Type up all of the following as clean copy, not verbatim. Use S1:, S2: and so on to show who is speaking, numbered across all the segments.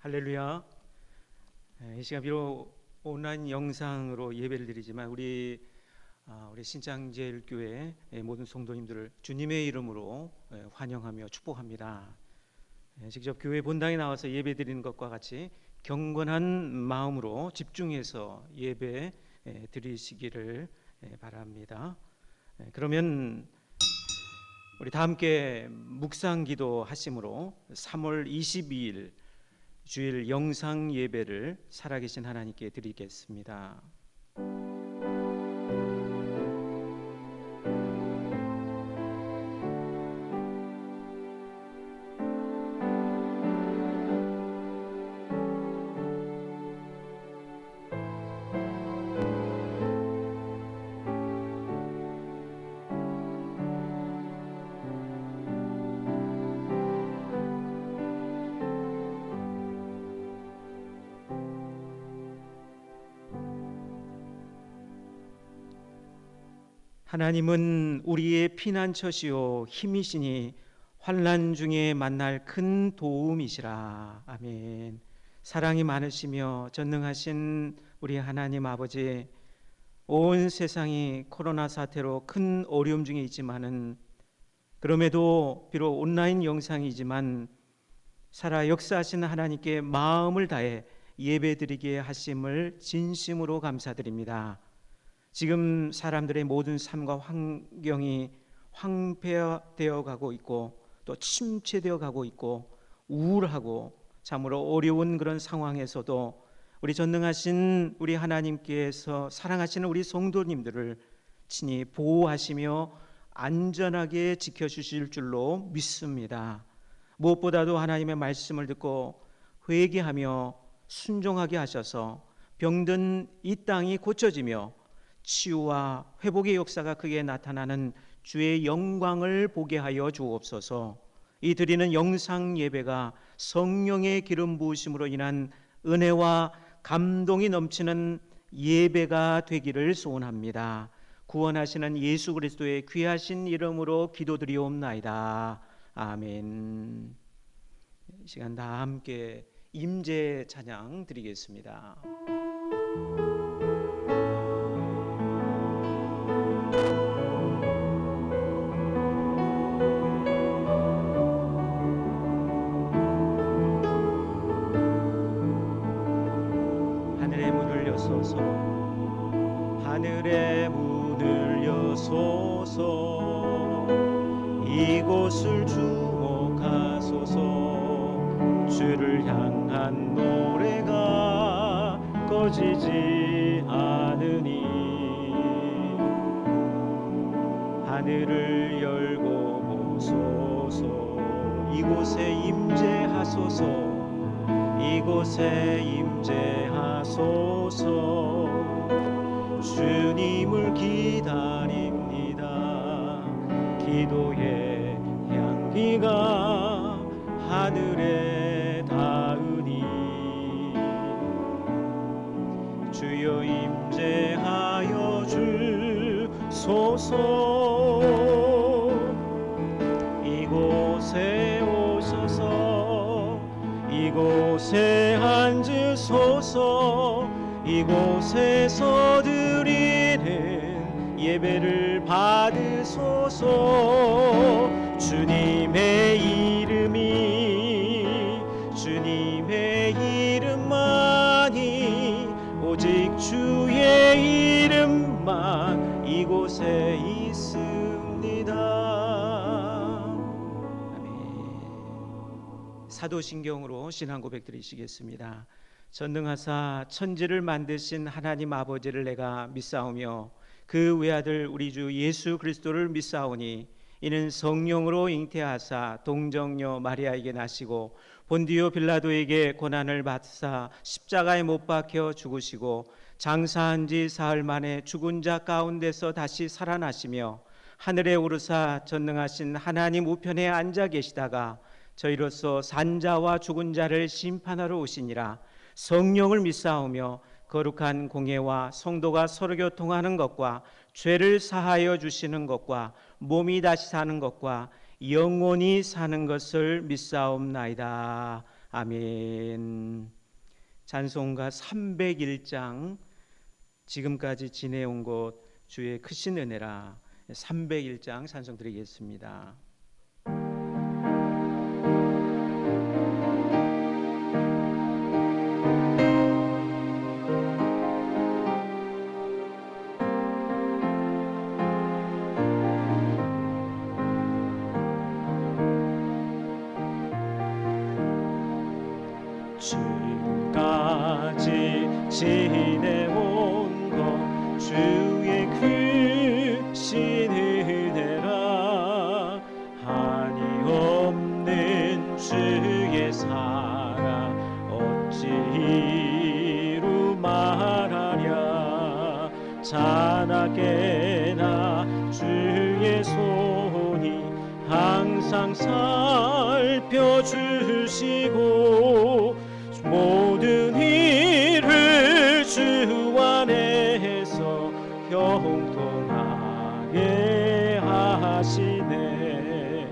S1: 할렐루야. 이 시간 비록 온라인 영상으로 예배를 드리지만 우리 신창제일교회 모든 성도님들을 주님의 이름으로 환영하며 축복합니다. 직접 교회 본당에 나와서 예배 드리는 것과 같이 경건한 마음으로 집중해서 예배 드리시기를 바랍니다. 그러면 우리 다 함께 묵상기도 하심으로 3월 22일 주일 영상 예배를 살아계신 하나님께 드리겠습니다. 하나님은 우리의 피난처시요 힘이시니 환난 중에 만날 큰 도움이시라. 아멘. 사랑이 많으시며 전능하신 우리 하나님 아버지, 온 세상이 코로나 사태로 큰 어려움 중에 있지만은 그럼에도 비록 온라인 영상이지만 살아 역사하시는 하나님께 마음을 다해 예배드리게 하심을 진심으로 감사드립니다. 지금 사람들의 모든 삶과 환경이 황폐되어 가고 있고 또 침체되어 가고 있고 우울하고 참으로 어려운 그런 상황에서도 우리 전능하신 우리 하나님께서 사랑하시는 우리 성도님들을 친히 보호하시며 안전하게 지켜주실 줄로 믿습니다. 무엇보다도 하나님의 말씀을 듣고 회개하며 순종하게 하셔서 병든 이 땅이 고쳐지며 치유와 회복의 역사가 크게 나타나는 주의 영광을 보게 하여 주옵소서. 이 드리는 영상 예배가 성령의 기름 부으심으로 인한 은혜와 감동이 넘치는 예배가 되기를 소원합니다. 구원하시는 예수 그리스도의 귀하신 이름으로 기도드리옵나이다. 아멘. 이 시간 다 함께 임재 찬양 드리겠습니다. 하늘의 문을 여소서 이곳을 주목하소서 주를 향한 노래가 꺼지지 않으니 하늘을 열고 보소서 이곳에 임재하소서 이곳에 임재하소서 주님을 기다립니다. 기도의 향기가 하늘에 닿으니 주여 임재하여 주소서 이곳에 오셔서 이곳에 앉으소서 이곳에서 드리는 예배를 받으소서 주님의 이름만이 오직 주의 이름만 이곳에 있습니다. 아멘. 사도신경으로 신앙 고백 드리시겠습니다. 전능하사 천지를 만드신 하나님 아버지를 내가 믿사오며 그 외아들 우리 주 예수 그리스도를 믿사오니 이는 성령으로 잉태하사 동정녀 마리아에게 나시고 본디오 빌라도에게 고난을 받사 십자가에 못 박혀 죽으시고 장사한 지 사흘 만에 죽은 자 가운데서 다시 살아나시며 하늘에 오르사 전능하신 하나님 우편에 앉아 계시다가 저희로서 산자와 죽은 자를 심판하러 오시니라. 성령을 믿사오며 거룩한 공예와 성도가 서로 교통하는 것과 죄를 사하여 주시는 것과 몸이 다시 사는 것과 영원히 사는 것을 믿사옵나이다. 아멘. 찬송가 301장 지금까지 지내온 것 주의 크신 은혜라 301장 찬송 드리겠습니다. 지금까지 지내온 것 주의 크신 은혜라 한이 없는 주의 사랑 어찌 이루 말하랴 자나깨나 주의 손이 항상 살펴주시고 모든 일을 주 안에서 형통하게 하시네.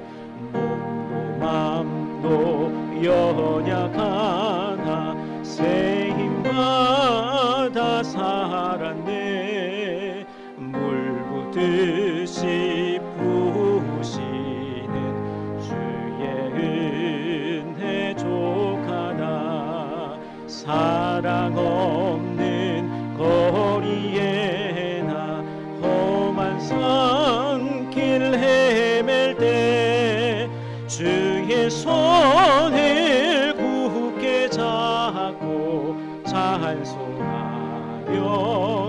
S1: 몸도 맘도 연약하나 새 힘받아 살았네. 물 붓듯이 부으시는 주의 은혜 족하다. 사랑 없는 거리에 나 험한 산길 헤맬 때 주의 손을 굳게 잡고 찬송하며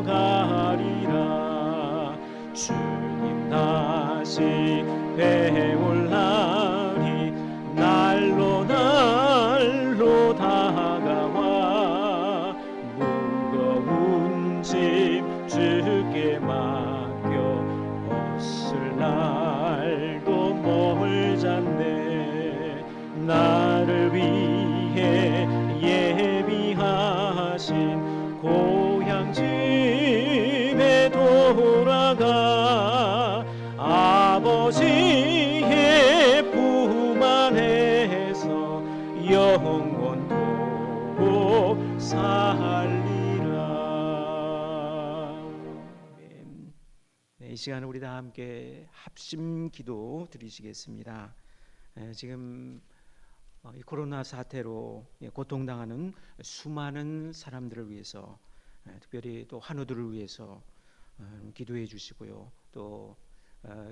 S1: 가리라. 주님 다시 배울 날이 날로 날로 다가와 무거운 짐 주께 맡겨 벗을 날도 멀잖네. 나를 위해 예비하신 고향 집에 돌아가 아버지의 품 안에서 영원토록 살리라. 네, 이 시간에 우리 다 함께 합심 기도 드리시겠습니다. 지금 이 코로나 사태로 고통당하는 수많은 사람들을 위해서 특별히 또 환우들을 위해서 기도해 주시고요. 또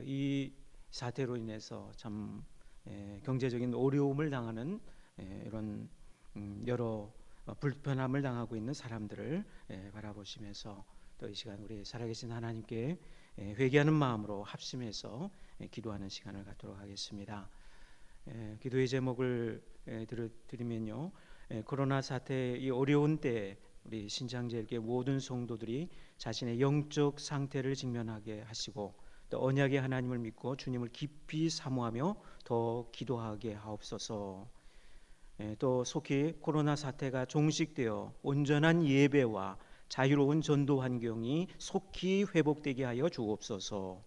S1: 이 사태로 인해서 참 경제적인 어려움을 당하는 이런 여러 불편함을 당하고 있는 사람들을 바라보시면서 또 이 시간 우리 살아계신 하나님께 회개하는 마음으로 합심해서 기도하는 시간을 갖도록 하겠습니다. 기도의 제목을 드리면요, 코로나 사태 이 어려운 때 우리 신장제일교회 모든 성도들이 자신의 영적 상태를 직면하게 하시고 또 언약의 하나님을 믿고 주님을 깊이 사모하며 더 기도하게 하옵소서. 또 속히 코로나 사태가 종식되어 온전한 예배와 자유로운 전도 환경이 속히 회복되게 하여 주옵소서.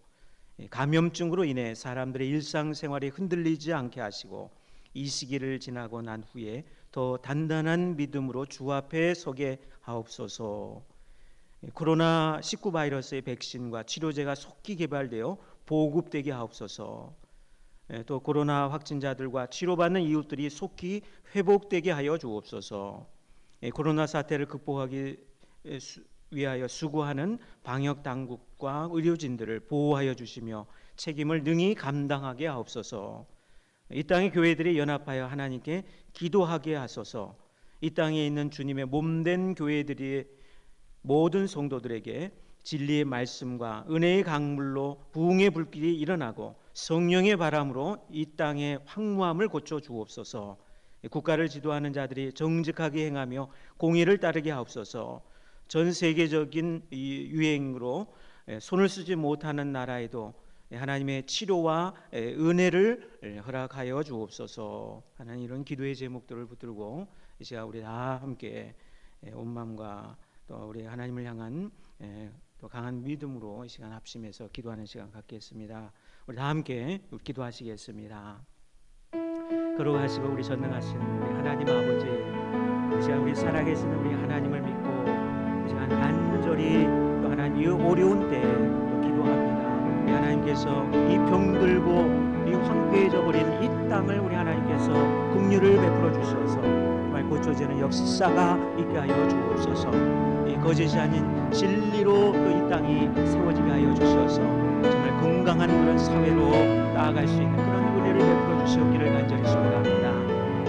S1: 감염증으로 인해 사람들의 일상생활이 흔들리지 않게 하시고 이 시기를 지나고 난 후에 더 단단한 믿음으로 주 앞에 서게 하옵소서. 코로나19 바이러스의 백신과 치료제가 속히 개발되어 보급되게 하옵소서. 또 코로나 확진자들과 치료받는 이웃들이 속히 회복되게 하여 주옵소서. 코로나 사태를 극복하기 위하여 수고하는 방역 당국과 의료진들을 보호하여 주시며 책임을 능히 감당하게 하옵소서. 이 땅의 교회들이 연합하여 하나님께 기도하게 하소서. 이 땅에 있는 주님의 몸된 교회들이 모든 성도들에게 진리의 말씀과 은혜의 강물로 부흥의 불길이 일어나고 성령의 바람으로 이 땅의 황무함을 고쳐 주옵소서. 국가를 지도하는 자들이 정직하게 행하며 공의를 따르게 하옵소서. 전 세계적인 이 유행으로 손을 쓰지 못하는 나라에도 하나님의 치료와 은혜를 허락하여 주옵소서. 하나님, 이런 기도의 제목들을 붙들고 이 시간 우리 다 함께 온 마음과 또 우리 하나님을 향한 또 강한 믿음으로 이 시간 합심해서 기도하는 시간 갖겠습니다. 우리 다 함께 기도하시겠습니다. 거룩하시고 우리 전능하신 우리 하나님 아버지, 이 시간 우리 살아계신 우리 하나님을 믿고 이 시간 간절히 또 하나님 이 어려운 때에 또 기도합니다. 우리 하나님께서 이 병들고 이 황폐해져 버린 이 땅을 우리 하나님께서 긍휼을 베풀어 주셔서 정말 고쳐지는 역사가 있게 하여 주옵소서. 이 거짓이 아닌 진리로 또 이 땅이 세워지게 하여 주셔서 정말 건강한 그런 사회로 나아갈 수 있는 그런 은혜를 베풀어 주시옵기를 간절히 소원합니다.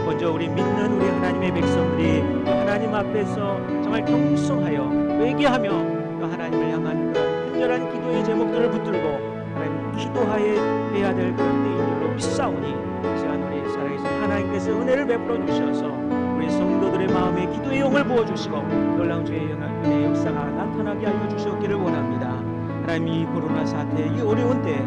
S1: 먼저 우리 믿는 우리 하나님의 백성들이 하나님 앞에서 정말 겸손하여 회개하며 또 하나님을 향한 그런 간절한 기도의 제목들을 붙들고 하나님 기도하여 해야 될 그런 때인 줄로 믿사오니 시간 우리 살아계신 하나님께서 은혜를 베풀어 주셔서 우리 성도들의 마음에 기도의 영을 부어주시고 놀라운 주의 은혜의 역사가 나타나게 하여 주시옵기를 원합니다. 하나님 이 코로나 사태 이 어려운 때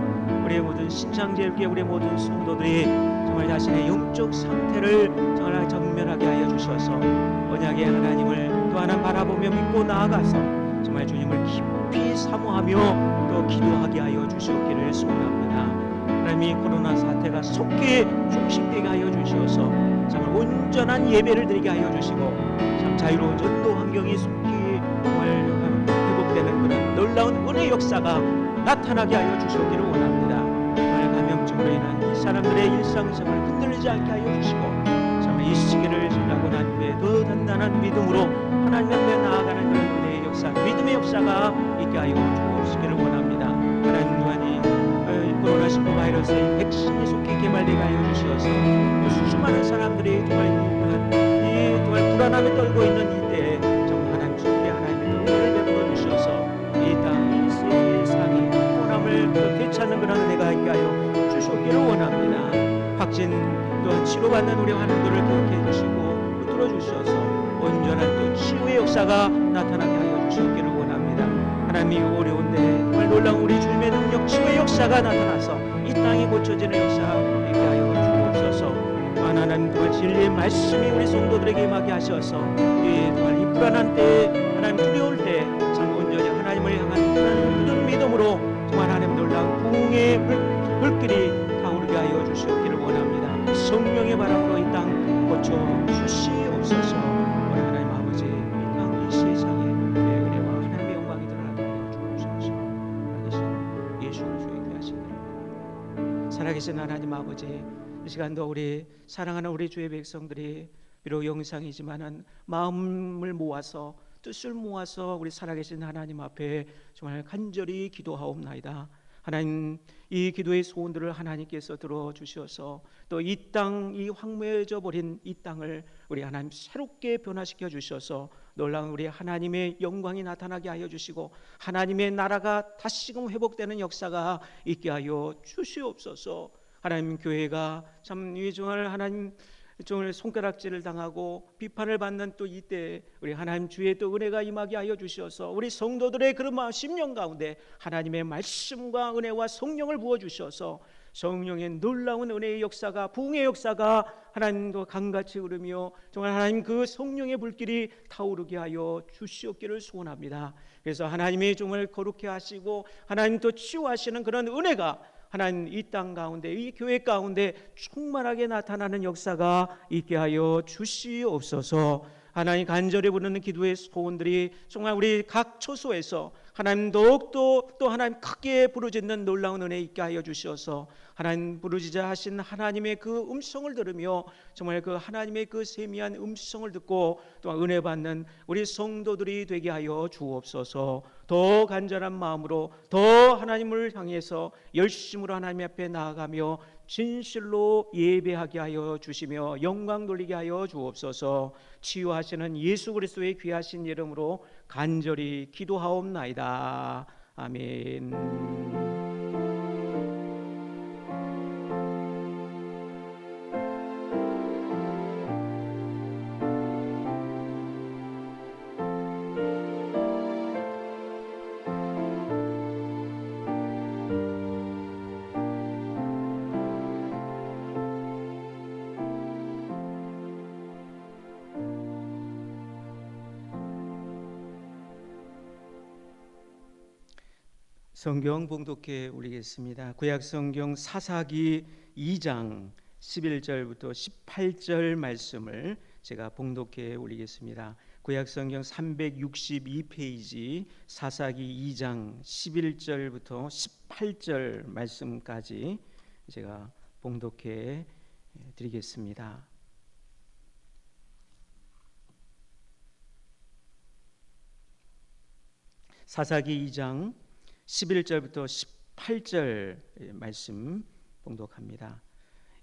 S1: 우리의 모든 신창제일교회 우리의 모든 성도들이 정말 자신의 영적 상태를 정말 정면하게 하여 주셔서 언약의 하나님을 또 하나 바라보며 믿고 나아가서 정말 주님을 깊이 사모하며 또 기도하게 하여 주시옵기를 소원합니다. 하나님 이 코로나 사태가 속히 종식되게 하여 주시어서 정말 온전한 예배를 드리게 하여 주시고 참 자유로운 전도 환경이 속히 정말 회복되는 그런 놀라운 은혜의 역사가 나타나게 하여 주시기를 원합니다. 정말 감염증으로 인한 이 사람들의 일상생활을 흔들리지 않게 하여 주시고 정말 이 시기를 지나고 난 후에 더 단단한 믿음으로 하나님 앞에 나아가는 그런 은혜의 역사, 믿음의 역사가 있게 하여 주시기를 원합니다. 하나님 또한 이 코로나19 바이러스의 백신이 속히 개발되게 하여 주시어서 수많은 사람들이 정말 불안함에 떨고 있는 이때에 정말 하나님 주님의 하나님의 은혜를 베풀어 주셔서 이 땅, 이 세계, 이 세상이 평온함을 되찾는 그런 은혜가 있게 하여 주시기를 원합니다. 확진 또한 치료받는 우리 환우들을 기억해 주시고 붙들어 주셔서 온전한 또 치유의 역사가 나타나게 하여 주시기를 원합니다. 하나님이 어려운데 정말 놀라운 우리 주님의 능력 치유의 역사가 나타나서 이 땅이 고쳐지는 역사가 있게 하여 주옵소서. 하나님 또한 진리의 말씀이 우리 성도들에게 임하게 하셔서 또한 이 불안한 때에 하나님 두려울 때 참 온전히 하나님을 향한 모든 믿음으로 정말 하나님 놀라운 부흥의 불길이 타오르게 하여 주시기를 원합니다. 성령의 바람으로 이 땅 고쳐 주시옵소서. 우리 하나님 아버지 이 땅 이 세상에 내 은혜와 하나님의 영광이 드러나게 하여 주옵소서. 살아계신 예수 그리스도의 귀하신 이름 살아계신 하나님 아버지 이 시간도 우리 사랑하는 우리 주의 백성들이 비록 영상이지만은 마음을 모아서 뜻을 모아서 우리 살아계신 하나님 앞에 정말 간절히 기도하옵나이다. 하나님 이 기도의 소원들을 하나님께서 들어주셔서 또 이 땅, 이 황무해져 버린 이 땅을 우리 하나님 새롭게 변화시켜 주셔서 놀라운 우리 하나님의 영광이 나타나게 하여 주시고 하나님의 나라가 다시금 회복되는 역사가 있게 하여 주시옵소서. 하나님 교회가 참 정말 하나님 정말 손가락질을 당하고 비판을 받는 또 이때 우리 하나님 주의 또 은혜가 임하게 하여 주셔서 우리 성도들의 그런 마음 심령 가운데 하나님의 말씀과 은혜와 성령을 부어 주셔서 성령의 놀라운 은혜의 역사가 부흥의 역사가 하나님도 강같이 흐르며 정말 하나님 그 성령의 불길이 타오르게 하여 주시옵기를 소원합니다. 그래서 하나님이 정말 거룩해 하시고 하나님 또 치유하시는 그런 은혜가 하나님 이 땅 가운데 이 교회 가운데 충만하게 나타나는 역사가 있게 하여 주시옵소서. 하나님 간절히 부르는 기도의 소원들이 정말 우리 각 처소에서 하나님 더욱더 또 하나님 크게 부르짖는 놀라운 은혜 있게 하여 주셔서 하나님 부르짖자 하신 하나님의 그 음성을 들으며 정말 그 하나님의 그 세미한 음성을 듣고 또 은혜 받는 우리 성도들이 되게 하여 주옵소서. 더 간절한 마음으로 더 하나님을 향해서 열심으로 하나님 앞에 나아가며 진실로 예배하게 하여 주시며 영광 돌리게 하여 주옵소서. 치유하시는 예수 그리스도의 귀하신 이름으로 간절히 기도하옵나이다. 아멘. 성경 봉독해 올리겠습니다. 구약 성경 사사기 2장 11절부터 18절 말씀을 제가 봉독해 올리겠습니다. 구약성경 362페이지 사사기 2장 11절부터 18절 말씀까지 제가 봉독해 드리겠습니다. 사사기 2장 11절부터 18절 말씀 봉독합니다.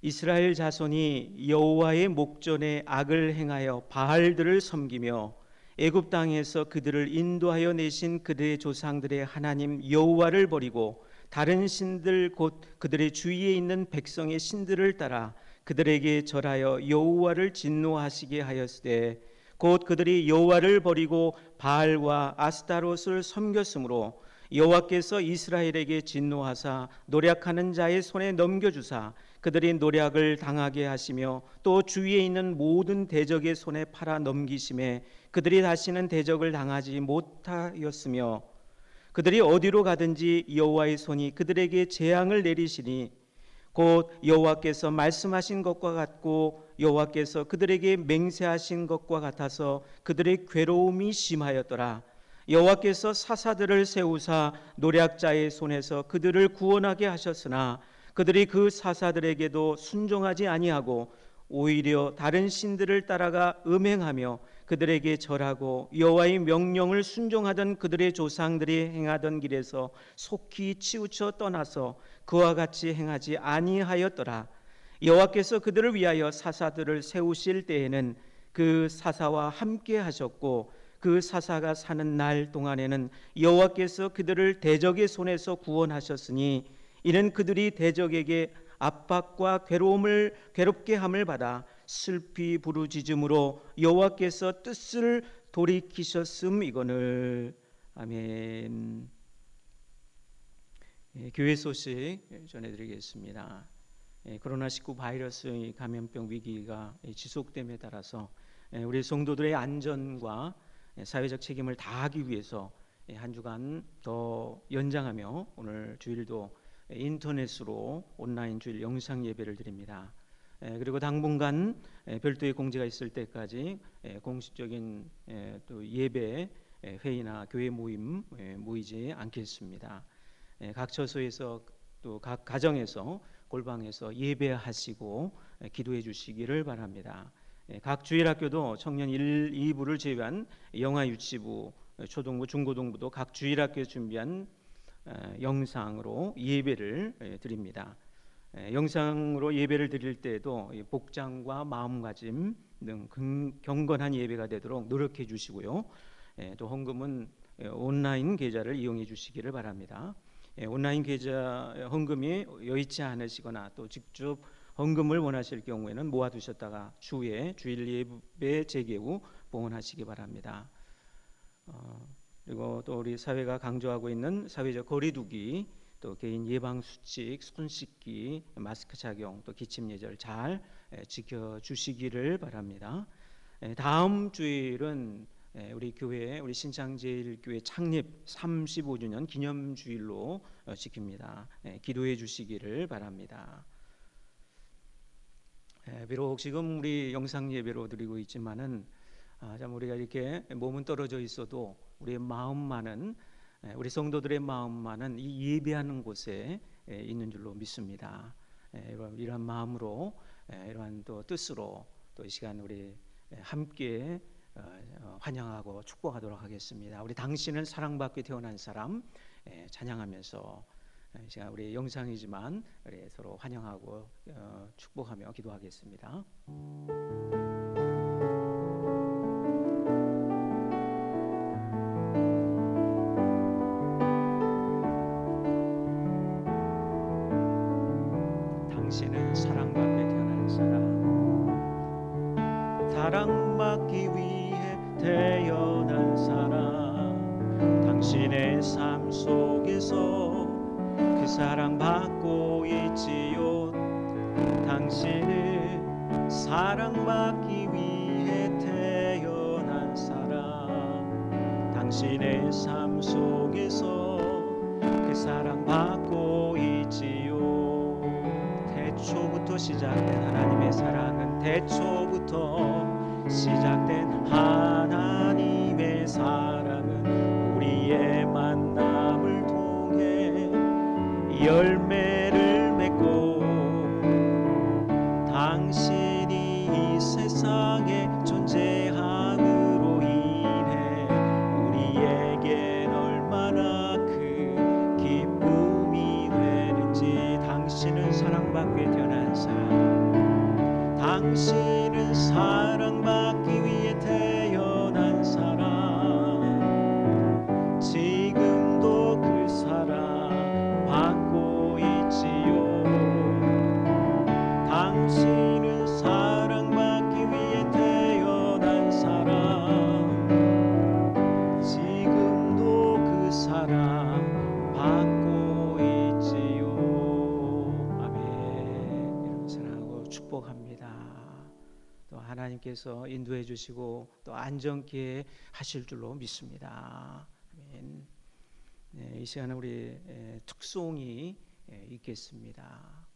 S1: 이스라엘 자손이 여호와의 목전에 악을 행하여 바알들을 섬기며 애굽 땅에서 그들을 인도하여 내신 그들의 조상들의 하나님 여호와를 버리고 다른 신들 곧 그들의 주위에 있는 백성의 신들을 따라 그들에게 절하여 여호와를 진노하시게 하였으되 곧 그들이 여호와를 버리고 바알과 아스타롯을 섬겼으므로 여호와께서 이스라엘에게 진노하사 노략하는 자의 손에 넘겨주사 그들이 노략을 당하게 하시며 또 주위에 있는 모든 대적의 손에 팔아 넘기심에 그들이 다시는 대적을 당하지 못하였으며 그들이 어디로 가든지 여호와의 손이 그들에게 재앙을 내리시니 곧 여호와께서 말씀하신 것과 같고 여호와께서 그들에게 맹세하신 것과 같아서 그들의 괴로움이 심하였더라. 여호와께서 사사들을 세우사 노략자의 손에서 그들을 구원하게 하셨으나 그들이 그 사사들에게도 순종하지 아니하고 오히려 다른 신들을 따라가 음행하며 그들에게 절하고 여호와의 명령을 순종하던 그들의 조상들이 행하던 길에서 속히 치우쳐 떠나서 그와 같이 행하지 아니하였더라. 여호와께서 그들을 위하여 사사들을 세우실 때에는 그 사사와 함께 하셨고 그 사사가 사는 날 동안에는 여호와께서 그들을 대적의 손에서 구원하셨으니 이는 그들이 대적에게 압박과 괴롭게 함을 받아 슬피 부르짖음으로 여호와께서 뜻을 돌이키셨음이거늘. 아멘. 교회 소식 전해드리겠습니다. 코로나19 바이러스 감염병 위기가 지속됨에 따라서 우리 성도들의 안전과 사회적 책임을 다하기 위해서 한 주간 더 연장하며 오늘 주일도 인터넷으로 온라인 주일 영상 예배를 드립니다. 그리고 당분간 별도의 공지가 있을 때까지 공식적인 또 예배 회의나 교회 모임 모이지 않겠습니다. 각 처소에서 또 각 가정에서 골방에서 예배하시고 기도해 주시기를 바랍니다. 각 주일학교도 청년 1, 2부를 제외한 영아 유치부, 초등부, 중고등부도 각 주일학교에 준비한 영상으로 예배를 드립니다. 영상으로 예배를 드릴 때에도 복장과 마음가짐 등 경건한 예배가 되도록 노력해 주시고요. 또 헌금은 온라인 계좌를 이용해 주시기를 바랍니다. 온라인 계좌 헌금이 여의치 않으시거나 또 직접 헌금을 원하실 경우에는 모아두셨다가 추후에 주일 예배 재개 후 봉헌하시기 바랍니다. 그리고 또 우리 사회가 강조하고 있는 사회적 거리두기, 또 개인 예방 수칙, 손 씻기, 마스크 착용, 또 기침 예절 잘 지켜주시기를 바랍니다. 다음 주일은 우리 교회, 우리 신창제일교회 창립 35주년 기념주일로 지킵니다. 기도해 주시기를 바랍니다. 비록 지금 우리 영상 예배로 드리고 있지만은 참 우리가 이렇게 몸은 떨어져 있어도 우리의 마음만은 우리 성도들의 마음만은 이 예배하는 곳에 있는 줄로 믿습니다. 이러한 마음으로 이러한 또 뜻으로 또 이 시간 우리 함께 환영하고 축복하도록 하겠습니다. 우리 당신은 사랑받게 태어난 사람 찬양하면서 제가 우리 영상이지만 우리 서로 환영하고 축복하며 기도하겠습니다. 당신은 사랑받게 태어난 사람, 사랑받기 위해 태어난 사람, 당신의 삶 속에서 그 사랑받고 있지요. 당신은 사랑받기 위해 태어난 사람, 당신의 삶 속에서 그 사랑받고 있지요. 태초부터 시작된 하나님의 사랑은 태초부터 시작된 하나님의 사랑은 우리의 만남을 통해 열매를 맺고 당신이 이 세상에 존재함으로 인해 우리에겐 얼마나 큰 기쁨이 되는지. 당신은 사랑받기 태어난 사람, 당신은 사랑받기 위해 태어난 사람, 지금도 그 사랑 받고 있지요. 당신은 사랑받기 위해 태어난 사람, 지금도 그 사랑 받고 있지요. 아멘. 이런 사랑하고 축복합니다. 또 하나님께서 인도해 주시고 또 안전케 하실 줄로 믿습니다. 아멘. 네, 이 시간에 우리 특송이 있겠습니다.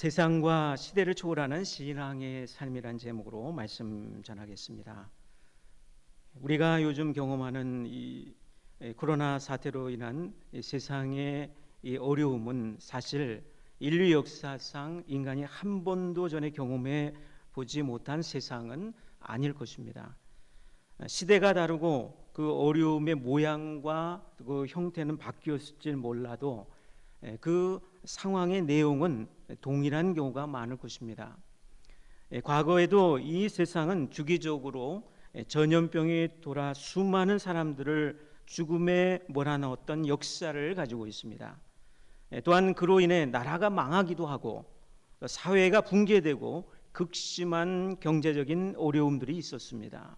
S1: 세상과 시대를 초월하는 신앙의 삶이란 제목으로 말씀 전하겠습니다. 우리가 요즘 경험하는 이 코로나 사태로 인한 세상의 이 어려움은 사실 인류 역사상 인간이 한 번도 전에 경험해 보지 못한 세상은 아닐 것입니다. 시대가 다르고 그 어려움의 모양과 그 형태는 바뀌었을지 몰라도 그 상황의 내용은 동일한 경우가 많을 것입니다. 과거에도 이 세상은 주기적으로 전염병이 돌아 수많은 사람들을 죽음에 몰아넣었던 역사를 가지고 있습니다. 또한 그로 인해 나라가 망하기도 하고 사회가 붕괴되고 극심한 경제적인 어려움들이 있었습니다.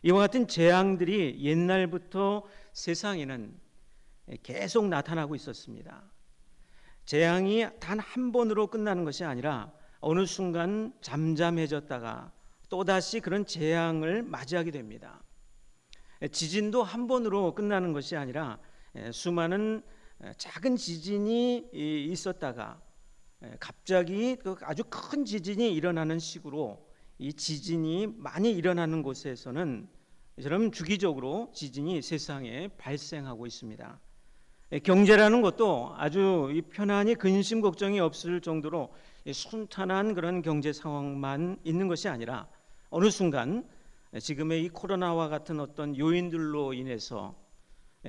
S1: 이와 같은 재앙들이 옛날부터 세상에는 계속 나타나고 있었습니다. 재앙이 단 한 번으로 끝나는 것이 아니라 어느 순간 잠잠해졌다가 또다시 그런 재앙을 맞이하게 됩니다. 지진도 한 번으로 끝나는 것이 아니라 수많은 작은 지진이 있었다가 갑자기 아주 큰 지진이 일어나는 식으로 이 지진이 많이 일어나는 곳에서는 이처럼 주기적으로 지진이 세상에 발생하고 있습니다. 경제라는 것도 아주 편안히 근심 걱정이 없을 정도로 순탄한 그런 경제 상황만 있는 것이 아니라 어느 순간 지금의 이 코로나와 같은 어떤 요인들로 인해서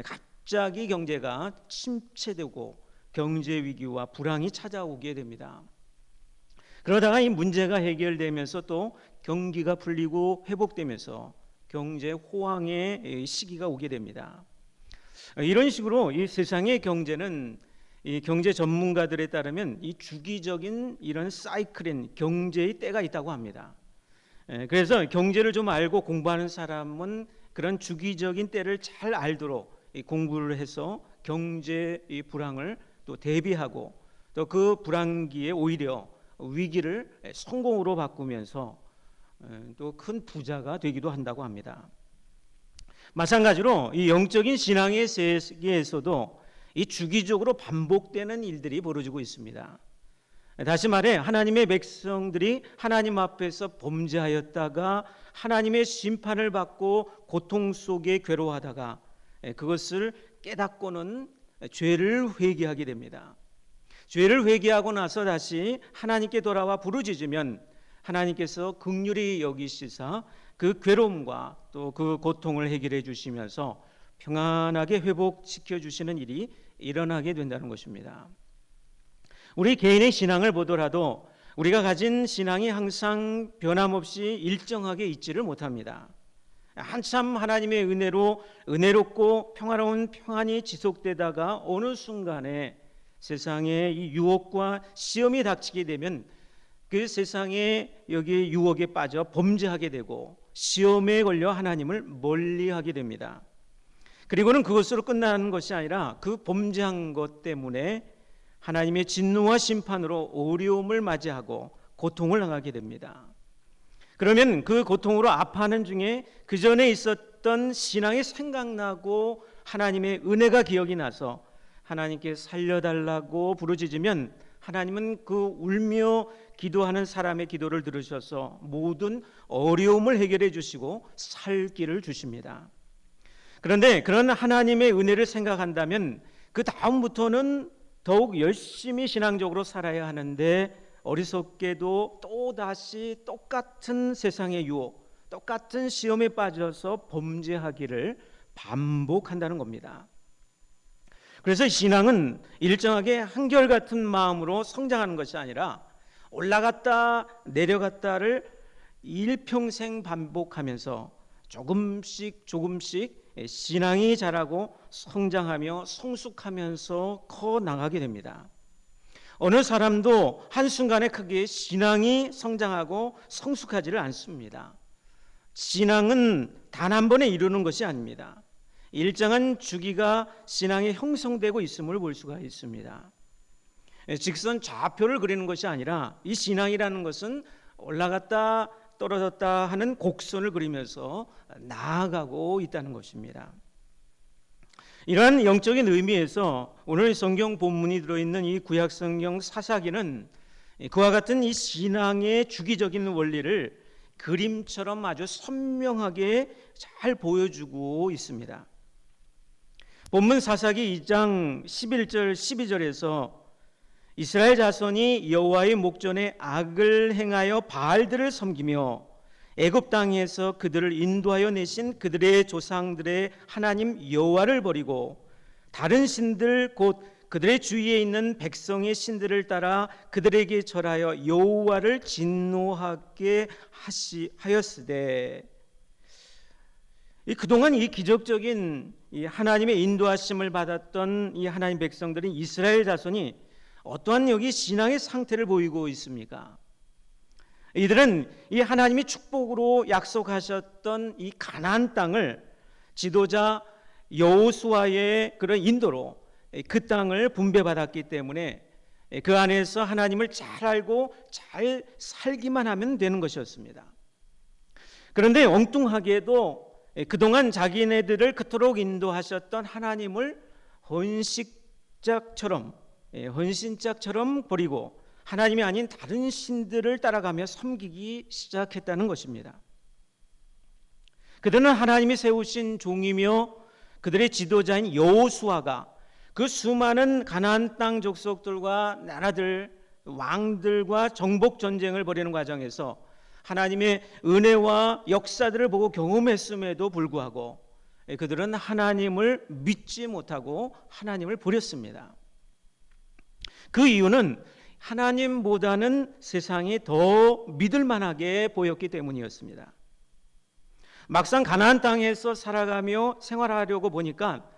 S1: 갑자기 경제가 침체되고 경제 위기와 불황이 찾아오게 됩니다. 그러다가 이 문제가 해결되면서 또 경기가 풀리고 회복되면서 경제 호황의 시기가 오게 됩니다. 이런 식으로 이 세상의 경제는 이 경제 전문가들에 따르면 이 주기적인 이런 사이클인 경제의 때가 있다고 합니다. 그래서 경제를 좀 알고 공부하는 사람은 그런 주기적인 때를 잘 알도록 공부를 해서 경제의 불황을 또 대비하고 또 그 불황기에 오히려 위기를 성공으로 바꾸면서 또 큰 부자가 되기도 한다고 합니다. 마찬가지로 이 영적인 신앙의 세계에서도 이 주기적으로 반복되는 일들이 벌어지고 있습니다. 다시 말해 하나님의 백성들이 하나님 앞에서 범죄하였다가 하나님의 심판을 받고 고통 속에 괴로워하다가 그것을 깨닫고는 죄를 회개하게 됩니다. 죄를 회개하고 나서 다시 하나님께 돌아와 부르짖으면 하나님께서 긍휼히 여기시사 그 괴로움과 또 그 고통을 해결해 주시면서 평안하게 회복시켜 주시는 일이 일어나게 된다는 것입니다. 우리 개인의 신앙을 보더라도 우리가 가진 신앙이 항상 변함없이 일정하게 있지를 못합니다. 한참 하나님의 은혜로 은혜롭고 평화로운 평안이 지속되다가 어느 순간에 세상에 이 유혹과 시험이 닥치게 되면 그 세상에 여기 유혹에 빠져 범죄하게 되고 시험에 걸려 하나님을 멀리하게 됩니다. 그리고는 그것으로 끝나는 것이 아니라 그 범죄한 것 때문에 하나님의 진노와 심판으로 어려움을 맞이하고 고통을 당하게 됩니다. 그러면 그 고통으로 아파하는 중에 그 전에 있었던 신앙이 생각나고 하나님의 은혜가 기억이 나서 하나님께 살려달라고 부르짖으면 하나님은 그 울며 기도하는 사람의 기도를 들으셔서 모든 어려움을 해결해 주시고 살 길을 주십니다. 그런데 그런 하나님의 은혜를 생각한다면 그 다음부터는 더욱 열심히 신앙적으로 살아야 하는데 어리석게도 또다시 똑같은 세상의 유혹, 똑같은 시험에 빠져서 범죄하기를 반복한다는 겁니다. 그래서 신앙은 일정하게 한결같은 마음으로 성장하는 것이 아니라 올라갔다 내려갔다를 일평생 반복하면서 조금씩 신앙이 자라고 성장하며 성숙하면서 커 나가게 됩니다. 어느 사람도 한순간에 크게 신앙이 성장하고 성숙하지를 않습니다. 신앙은 단 한 번에 이루는 것이 아닙니다. 일정한 주기가 신앙에 형성되고 있음을 볼 수가 있습니다. 직선 좌표를 그리는 것이 아니라 이 신앙이라는 것은 올라갔다 떨어졌다 하는 곡선을 그리면서 나아가고 있다는 것입니다. 이러한 영적인 의미에서 오늘 성경 본문이 들어있는 이 구약 성경 사사기는 그와 같은 이 신앙의 주기적인 원리를 그림처럼 아주 선명하게 잘 보여주고 있습니다. 본문 사사기 2장 11절 12절에서 이스라엘 자손이 여호와의 목전에 악을 행하여 바알들을 섬기며 애굽 땅에서 그들을 인도하여 내신 그들의 조상들의 하나님 여호와를 버리고 다른 신들 곧 그들의 주위에 있는 백성의 신들을 따라 그들에게 절하여 여호와를 진노하게 하였으되 그동안 이 기적적인 이 하나님의 인도하심을 받았던 이 하나님 백성들인 이스라엘 자손이 어떠한 여기 신앙의 상태를 보이고 있습니까? 이들은 이 하나님이 축복으로 약속하셨던 이 가나안 땅을 지도자 여호수아의 그런 인도로 그 땅을 분배받았기 때문에 그 안에서 하나님을 잘 알고 잘 살기만 하면 되는 것이었습니다. 그런데 엉뚱하게도 그동안 자기네들을 그토록 인도하셨던 하나님을 헌신짝처럼 버리고 하나님이 아닌 다른 신들을 따라가며 섬기기 시작했다는 것입니다. 그들은 하나님이 세우신 종이며 그들의 지도자인 여호수아가 그 수많은 가나안 땅 족속들과 나라들, 왕들과 정복 전쟁을 벌이는 과정에서 하나님의 은혜와 역사들을 보고 경험했음에도 불구하고 그들은 하나님을 믿지 못하고 하나님을 버렸습니다. 그 이유는 하나님보다는 세상이 더 믿을 만하게 보였기 때문이었습니다. 막상 가나안 땅에서 살아가며 생활하려고 보니까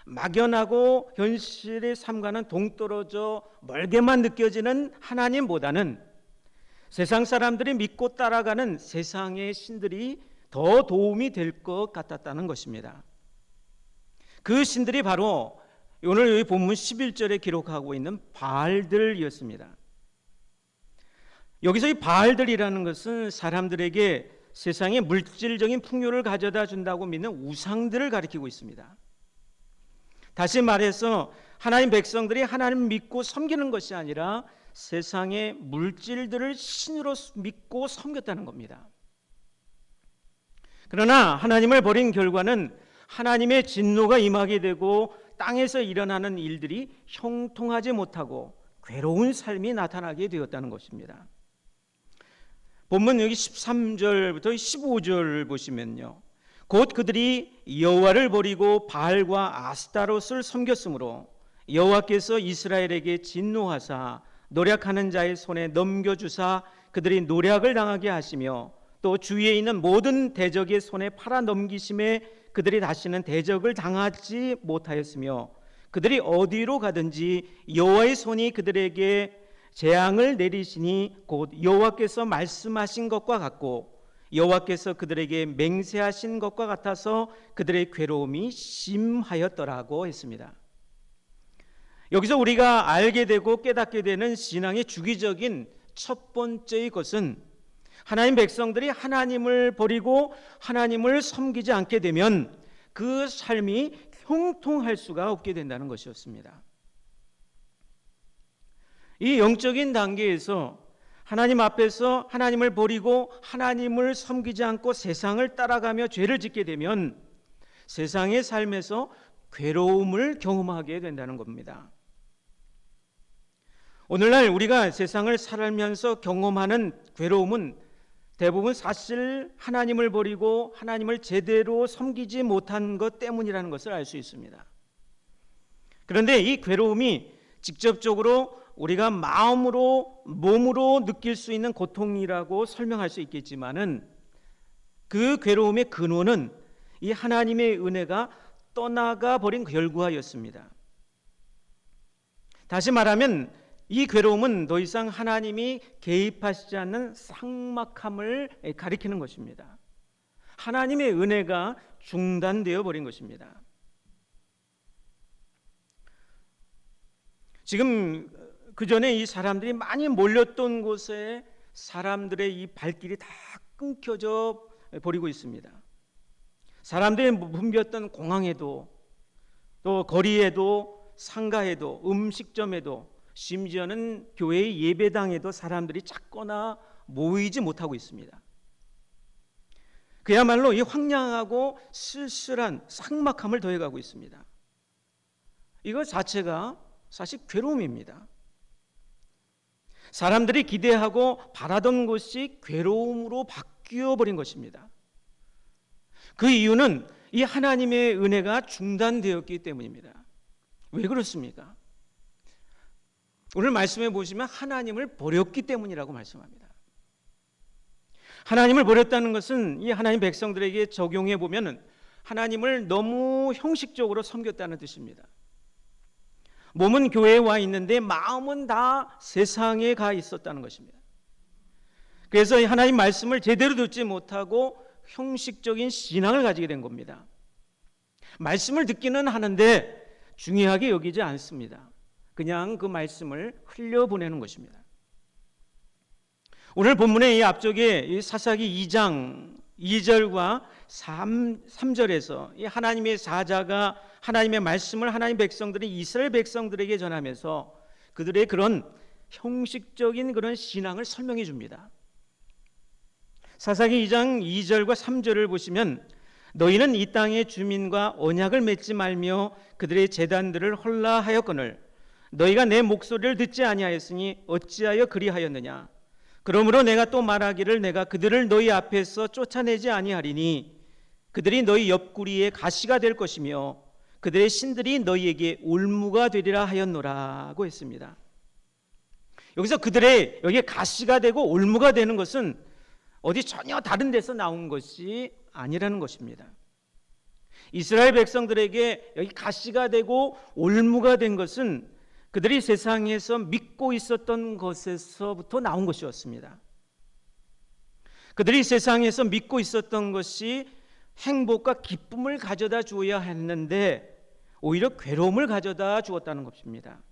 S1: 막연하고 현실의 삶과는 동떨어져 멀게만 느껴지는 하나님보다는 세상 사람들이 믿고 따라가는 세상의 신들이 더 도움이 될 것 같았다는 것입니다. 그 신들이 바로 오늘 여기 본문 11절에 기록하고 있는 바알들이었습니다. 여기서 이 바알들이라는 것은 사람들에게 세상의 물질적인 풍요를 가져다 준다고 믿는 우상들을 가리키고 있습니다. 다시 말해서 하나님 백성들이 하나님 믿고 섬기는 것이 아니라 세상의 물질들을 신으로 믿고 섬겼다는 겁니다. 그러나 하나님을 버린 결과는 하나님의 진노가 임하게 되고 땅에서 일어나는 일들이 형통하지 못하고 괴로운 삶이 나타나게 되었다는 것입니다. 본문 여기 13절부터 15절 보시면요, 곧 그들이 여호와를 버리고 바알과 아스타롯을 섬겼으므로 여호와께서 이스라엘에게 진노하사 노략하는 자의 손에 넘겨주사 그들이 노략을 당하게 하시며 또 주위에 있는 모든 대적의 손에 팔아 넘기심에 그들이 다시는 대적을 당하지 못하였으며 그들이 어디로 가든지 여호와의 손이 그들에게 재앙을 내리시니 곧 여호와께서 말씀하신 것과 같고 여호와께서 그들에게 맹세하신 것과 같아서 그들의 괴로움이 심하였더라고 했습니다. 여기서 우리가 알게 되고 깨닫게 되는 신앙의 주기적인 첫 번째의 것은 하나님 백성들이 하나님을 버리고 하나님을 섬기지 않게 되면 그 삶이 형통할 수가 없게 된다는 것이었습니다. 이 영적인 단계에서 하나님 앞에서 하나님을 버리고 하나님을 섬기지 않고 세상을 따라가며 죄를 짓게 되면 세상의 삶에서 괴로움을 경험하게 된다는 겁니다. 오늘날 우리가 세상을 살면서 경험하는 괴로움은 대부분 사실 하나님을 버리고 하나님을 제대로 섬기지 못한 것 때문이라는 것을 알 수 있습니다. 그런데 이 괴로움이 직접적으로 우리가 마음으로 몸으로 느낄 수 있는 고통이라고 설명할 수 있겠지만은 그 괴로움의 근원은 이 하나님의 은혜가 떠나가 버린 결과였습니다. 다시 말하면 이 괴로움은 더 이상 하나님이 개입하시지 않는 삭막함을 가리키는 것입니다. 하나님의 은혜가 중단되어 버린 것입니다. 지금 그 전에 이 사람들이 많이 몰렸던 곳에 사람들의 이 발길이 다 끊겨져 버리고 있습니다. 사람들이 붐볐던 공항에도 또 거리에도 상가에도 음식점에도 심지어는 교회의 예배당에도 사람들이 찾거나 모이지 못하고 있습니다. 그야말로 이 황량하고 쓸쓸한 삭막함을 더해가고 있습니다. 이것 자체가 사실 괴로움입니다. 사람들이 기대하고 바라던 것이 괴로움으로 바뀌어 버린 것입니다. 그 이유는 이 하나님의 은혜가 중단되었기 때문입니다. 왜 그렇습니까? 오늘 말씀해 보시면 하나님을 버렸기 때문이라고 말씀합니다. 하나님을 버렸다는 것은 이 하나님 백성들에게 적용해 보면 하나님을 너무 형식적으로 섬겼다는 뜻입니다. 몸은 교회에 와 있는데 마음은 다 세상에 가 있었다는 것입니다. 그래서 하나님 말씀을 제대로 듣지 못하고 형식적인 신앙을 가지게 된 겁니다. 말씀을 듣기는 하는데 중요하게 여기지 않습니다. 그냥 그 말씀을 흘려보내는 것입니다. 오늘 본문의 이 앞쪽에 이 사사기 2장 2절과 3절에서 이 하나님의 사자가 하나님의 말씀을 하나님 백성들이 이스라엘 백성들에게 전하면서 그들의 그런 형식적인 그런 신앙을 설명해 줍니다. 사사기 2장 2절과 3절을 보시면 너희는 이 땅의 주민과 언약을 맺지 말며 그들의 제단들을 헐라하였거늘 너희가 내 목소리를 듣지 아니하였으니 어찌하여 그리하였느냐. 그러므로 내가 또 말하기를 내가 그들을 너희 앞에서 쫓아내지 아니하리니 그들이 너희 옆구리에 가시가 될 것이며 그들의 신들이 너희에게 올무가 되리라 하였노라고 했습니다. 여기서 그들의 여기에 가시가 되고 올무가 되는 것은 어디 전혀 다른 데서 나온 것이 아니라는 것입니다. 이스라엘 백성들에게 여기 가시가 되고 올무가 된 것은 그들이 세상에서 믿고 있었던 것에서부터 나온 것이었습니다. 그들이 세상에서 믿고 있었던 것이 행복과 기쁨을 가져다 주어야 했는데 오히려 괴로움을 가져다 주었다는 것입니다.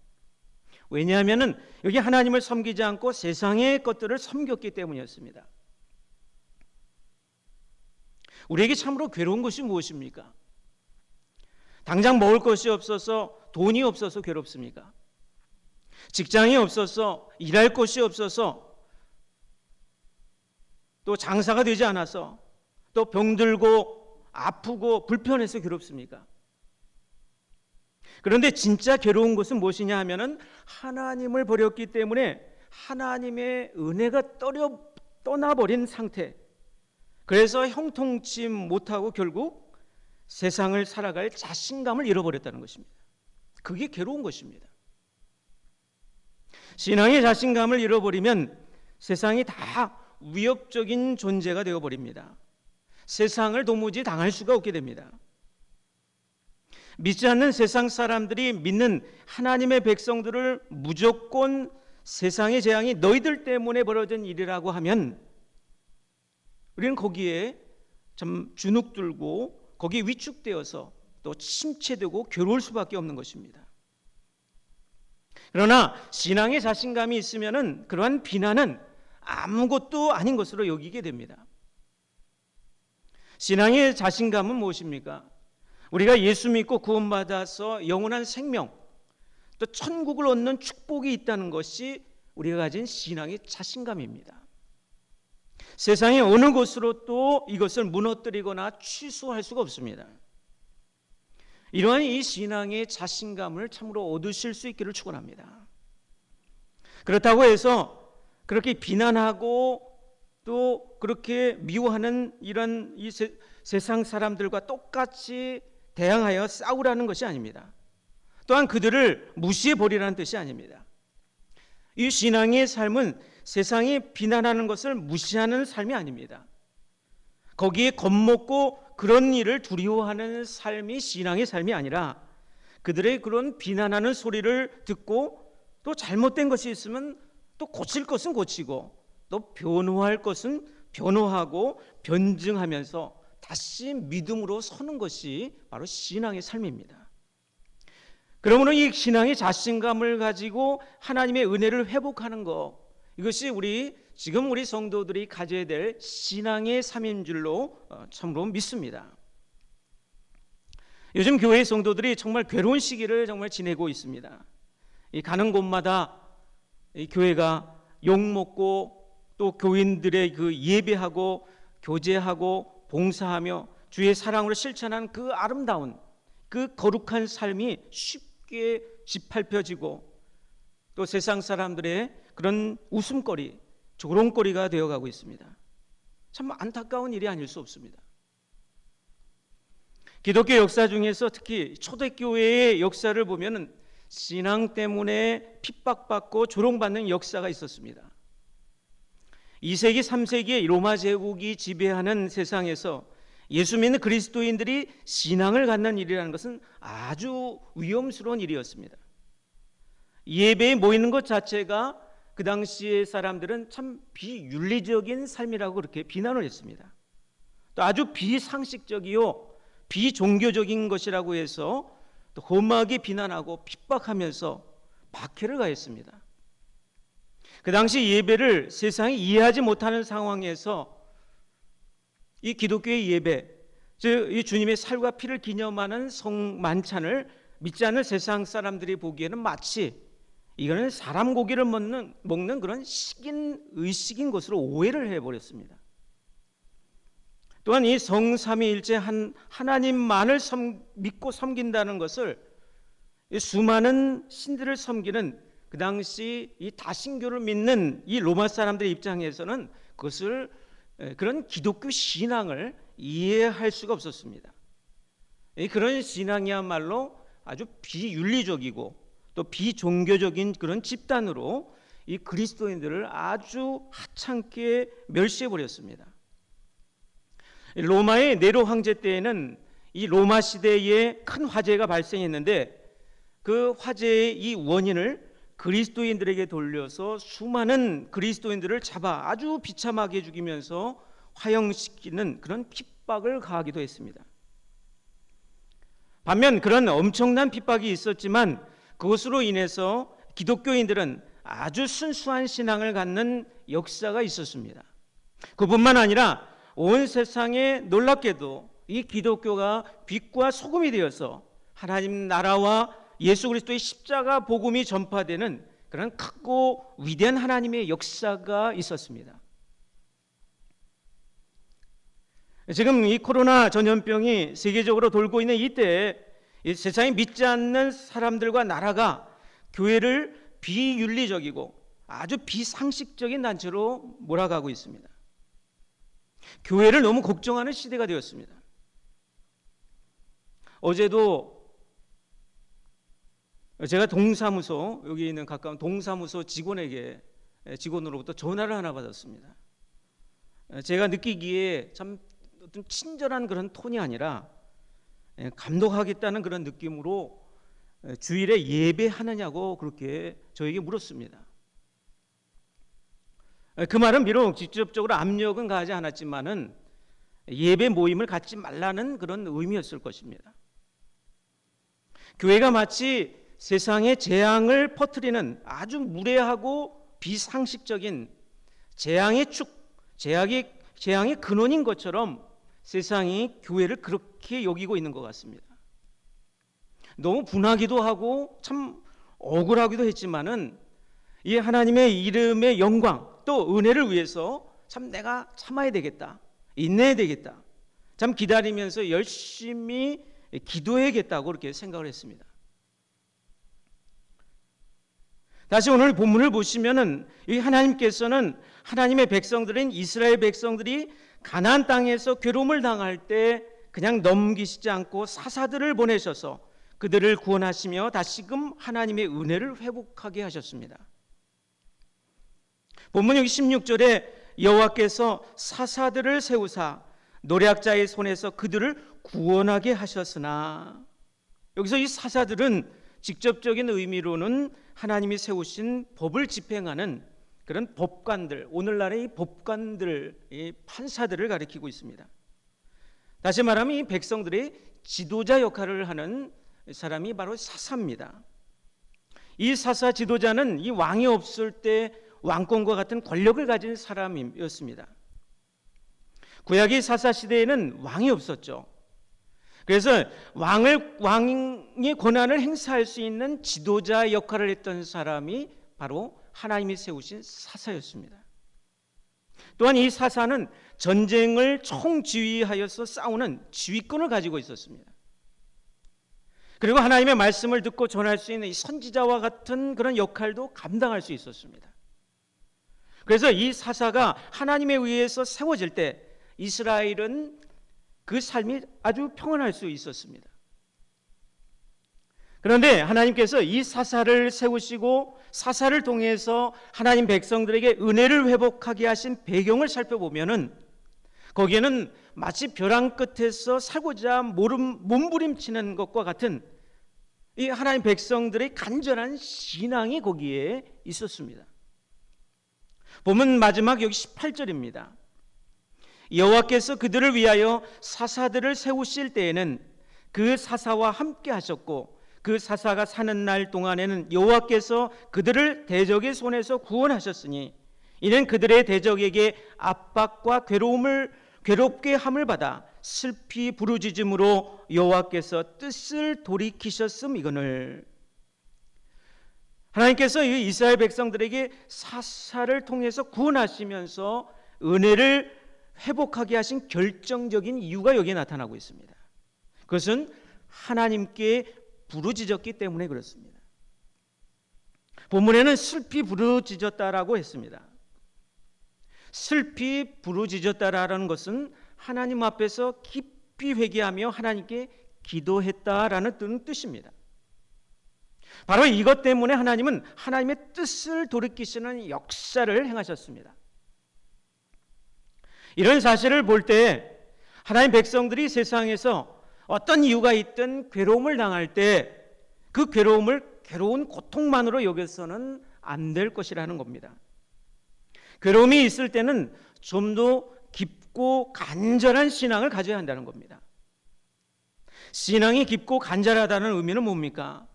S1: 왜냐하면 여기 하나님을 섬기지 않고 세상의 것들을 섬겼기 때문이었습니다. 우리에게 참으로 괴로운 것이 무엇입니까? 당장 먹을 것이 없어서 돈이 없어서 괴롭습니까? 직장이 없어서 일할 곳이 없어서 또 장사가 되지 않아서 또 병들고 아프고 불편해서 괴롭습니까? 그런데 진짜 괴로운 것은 무엇이냐 하면은 하나님을 버렸기 때문에 하나님의 은혜가 떠나버린 상태. 그래서 형통치 못하고 결국 세상을 살아갈 자신감을 잃어버렸다는 것입니다. 그게 괴로운 것입니다. 신앙의 자신감을 잃어버리면 세상이 다 위협적인 존재가 되어버립니다. 세상을 도무지 당할 수가 없게 됩니다. 믿지 않는 세상 사람들이 믿는 하나님의 백성들을 무조건 세상의 재앙이 너희들 때문에 벌어진 일이라고 하면 우리는 거기에 좀 주눅들고 거기에 위축되어서 또 침체되고 괴로울 수밖에 없는 것입니다. 그러나 신앙의 자신감이 있으면은 그러한 비난은 아무것도 아닌 것으로 여기게 됩니다. 신앙의 자신감은 무엇입니까? 우리가 예수 믿고 구원받아서 영원한 생명, 또 천국을 얻는 축복이 있다는 것이 우리가 가진 신앙의 자신감입니다. 세상의 어느 곳으로 또 이것을 무너뜨리거나 취소할 수가 없습니다. 이러한 이 신앙의 자신감을 참으로 얻으실 수 있기를 축원합니다. 그렇다고 해서 그렇게 비난하고 또 그렇게 미워하는 이런 이 세상 사람들과 똑같이 대항하여 싸우라는 것이 아닙니다. 또한 그들을 무시해 버리라는 뜻이 아닙니다. 이 신앙의 삶은 세상이 비난하는 것을 무시하는 삶이 아닙니다. 거기에 겁먹고 그런 일을 두려워하는 삶이 신앙의 삶이 아니라 그들의 그런 비난하는 소리를 듣고 또 잘못된 것이 있으면 또 고칠 것은 고치고 또 변호할 것은 변호하고 변증하면서 다시 믿음으로 서는 것이 바로 신앙의 삶입니다. 그러므로 이 신앙의 자신감을 가지고 하나님의 은혜를 회복하는 것, 이것이 지금 우리 성도들이 가져야 될 신앙의 삶인 줄로 참으로 믿습니다. 요즘 교회 성도들이 정말 괴로운 시기를 정말 지내고 있습니다. 이 가는 곳마다 이 교회가 욕먹고 또 교인들의 그 예배하고 교제하고 봉사하며 주의 사랑으로 실천하는 그 아름다운 그 거룩한 삶이 쉽게 짓밟혀지고 또 세상 사람들의 그런 웃음거리, 조롱거리가 되어가고 있습니다. 참 안타까운 일이 아닐 수 없습니다. 기독교 역사 중에서 특히 초대교회의 역사를 보면 신앙 때문에 핍박받고 조롱받는 역사가 있었습니다. 2세기, 3세기에 로마 제국이 지배하는 세상에서 예수 믿는 그리스도인들이 신앙을 갖는 일이라는 것은 아주 위험스러운 일이었습니다. 예배에 모이는 것 자체가 그 당시의 사람들은 참 비윤리적인 삶이라고 그렇게 비난을 했습니다. 또 아주 비상식적이요 비종교적인 것이라고 해서 또 험하게 비난하고 핍박하면서 박해를 가했습니다. 그 당시 예배를 세상이 이해하지 못하는 상황에서 이 기독교의 예배, 즉 이 주님의 살과 피를 기념하는 성만찬을 믿지 않는 세상 사람들이 보기에는 마치 이거는 사람 고기를 먹는 그런 의식인 것으로 오해를 해버렸습니다. 또한 이 성삼위일체 하나님만을 믿고 섬긴다는 것을 수많은 신들을 섬기는 그 당시 이 다신교를 믿는 이 로마 사람들의 입장에서는 그것을 그런 기독교 신앙을 이해할 수가 없었습니다. 그런 신앙이야말로 아주 비윤리적이고 또 비종교적인 그런 집단으로 이 그리스도인들을 아주 하찮게 멸시해 버렸습니다. 로마의 네로 황제 때에는 이 로마 시대에 큰 화재가 발생했는데 그 화재의 이 원인을 그리스도인들에게 돌려서 수많은 그리스도인들을 잡아 아주 비참하게 죽이면서 화형시키는 그런 핍박을 가하기도 했습니다. 반면 그런 엄청난 핍박이 있었지만 그것으로 인해서 기독교인들은 아주 순수한 신앙을 갖는 역사가 있었습니다. 그뿐만 아니라 온 세상에 놀랍게도 이 기독교가 빛과 소금이 되어서 하나님 나라와 예수 그리스도의 십자가 복음이 전파되는 그런 크고 위대한 하나님의 역사가 있었습니다. 지금 이 코로나 전염병이 세계적으로 돌고 있는 이때에 이 세상에 믿지 않는 사람들과 나라가 교회를 비윤리적이고 아주 비상식적인 단체로 몰아가고 있습니다. 교회를 너무 걱정하는 시대가 되었습니다. 어제도 제가 동사무소, 여기 있는 가까운 동사무소 직원으로부터 전화를 하나 받았습니다. 제가 느끼기에 참 어떤 친절한 그런 톤이 아니라 감독하겠다는 그런 느낌으로 주일에 예배하느냐고 그렇게 저에게 물었습니다. 그 말은 비록 직접적으로 압력은 가하지 않았지만은 예배 모임을 갖지 말라는 그런 의미였을 것입니다. 교회가 마치 세상에 재앙을 퍼뜨리는 아주 무례하고 비상식적인 재앙의 근원인 것처럼 세상이 교회를 그렇게 여기고 있는 것 같습니다. 너무 분하기도 하고 참 억울하기도 했지만은 이 하나님의 이름의 영광 또 은혜를 위해서 참 내가 참아야 되겠다, 인내해야 되겠다, 참 기다리면서 열심히 기도해야겠다고 그렇게 생각을 했습니다. 다시 오늘 본문을 보시면은 이 하나님께서는 하나님의 백성들인 이스라엘 백성들이 가나안 땅에서 괴로움을 당할 때 그냥 넘기시지 않고 사사들을 보내셔서 그들을 구원하시며 다시금 하나님의 은혜를 회복하게 하셨습니다. 본문 여기 16절에 여호와께서 사사들을 세우사 노략자의 손에서 그들을 구원하게 하셨으나, 여기서 이 사사들은 직접적인 의미로는 하나님이 세우신 법을 집행하는 그런 법관들, 오늘날의 이 법관들, 이 판사들을 가리키고 있습니다. 다시 말하면 이 백성들의 지도자 역할을 하는 사람이 바로 사사입니다. 이 사사 지도자는 이 왕이 없을 때 왕권과 같은 권력을 가진 사람이었습니다. 구약의 사사 시대에는 왕이 없었죠. 그래서 왕의 권한을 행사할 수 있는 지도자 역할을 했던 사람이 바로 하나님이 세우신 사사였습니다. 또한 이 사사는 전쟁을 총지휘하여서 싸우는 지휘권을 가지고 있었습니다. 그리고 하나님의 말씀을 듣고 전할 수 있는 이 선지자와 같은 그런 역할도 감당할 수 있었습니다. 그래서 이 사사가 하나님에 의해서 세워질 때 이스라엘은 그 삶이 아주 평안할 수 있었습니다. 그런데 하나님께서 이 사사를 세우시고 사사를 통해서 하나님 백성들에게 은혜를 회복하게 하신 배경을 살펴보면은 거기에는 마치 벼랑 끝에서 살고자 몸부림치는 것과 같은 이 하나님 백성들의 간절한 신앙이 거기에 있었습니다. 본문 마지막 여기 18절입니다. 여호와께서 그들을 위하여 사사들을 세우실 때에는 그 사사와 함께 하셨고 그 사사가 사는 날 동안에는 여호와께서 그들을 대적의 손에서 구원하셨으니 이는 그들의 대적에게 압박과 괴롭게 함을 받아 슬피 부르짖음으로 여호와께서 뜻을 돌이키셨음이거늘. 하나님께서 이 이스라엘 백성들에게 사사를 통해서 구원하시면서 은혜를 회복하게 하신 결정적인 이유가 여기에 나타나고 있습니다. 그것은 하나님께 부르짖었기 때문에 그렇습니다. 본문에는 슬피 부르짖었다라고 했습니다. 슬피 부르짖었다라는 것은 하나님 앞에서 깊이 회개하며 하나님께 기도했다라는 뜻입니다. 바로 이것 때문에 하나님은 하나님의 뜻을 돌이키시는 역사를 행하셨습니다. 이런 사실을 볼 때 하나님 백성들이 세상에서 어떤 이유가 있든 괴로움을 당할 때 그 괴로움을 괴로운 고통만으로 여겨서는 안 될 것이라는 겁니다. 괴로움이 있을 때는 좀 더 깊고 간절한 신앙을 가져야 한다는 겁니다. 신앙이 깊고 간절하다는 의미는 뭡니까?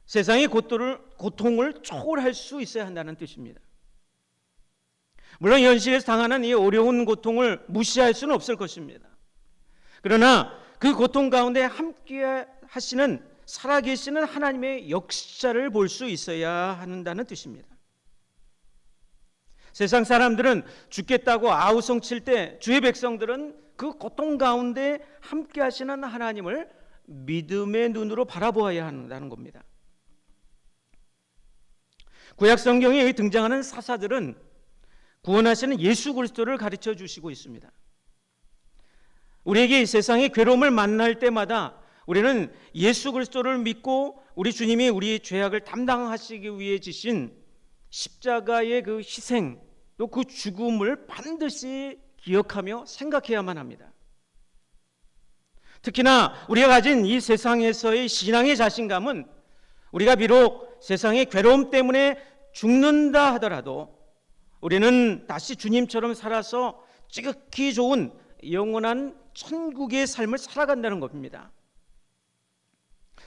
S1: 세상의 고통을 초월할 수 있어야 한다는 뜻입니다. 물론 현실에서 당하는 이 어려운 고통을 무시할 수는 없을 것입니다. 그러나 그 고통 가운데 함께 하시는 살아계시는 하나님의 역사를 볼 수 있어야 한다는 뜻입니다. 세상 사람들은 죽겠다고 아우성칠 때 주의 백성들은 그 고통 가운데 함께 하시는 하나님을 믿음의 눈으로 바라보아야 한다는 겁니다. 구약 성경에 등장하는 사사들은 구원하시는 예수 그리스도를 가르쳐 주시고 있습니다. 우리에게 이 세상의 괴로움을 만날 때마다 우리는 예수 그리스도를 믿고 우리 주님이 우리의 죄악을 담당하시기 위해 지신 십자가의 그 희생 또 그 죽음을 반드시 기억하며 생각해야만 합니다. 특히나 우리가 가진 이 세상에서의 신앙의 자신감은 우리가 비록 세상의 괴로움 때문에 죽는다 하더라도 우리는 다시 주님처럼 살아서 지극히 좋은 영원한 천국의 삶을 살아간다는 겁니다.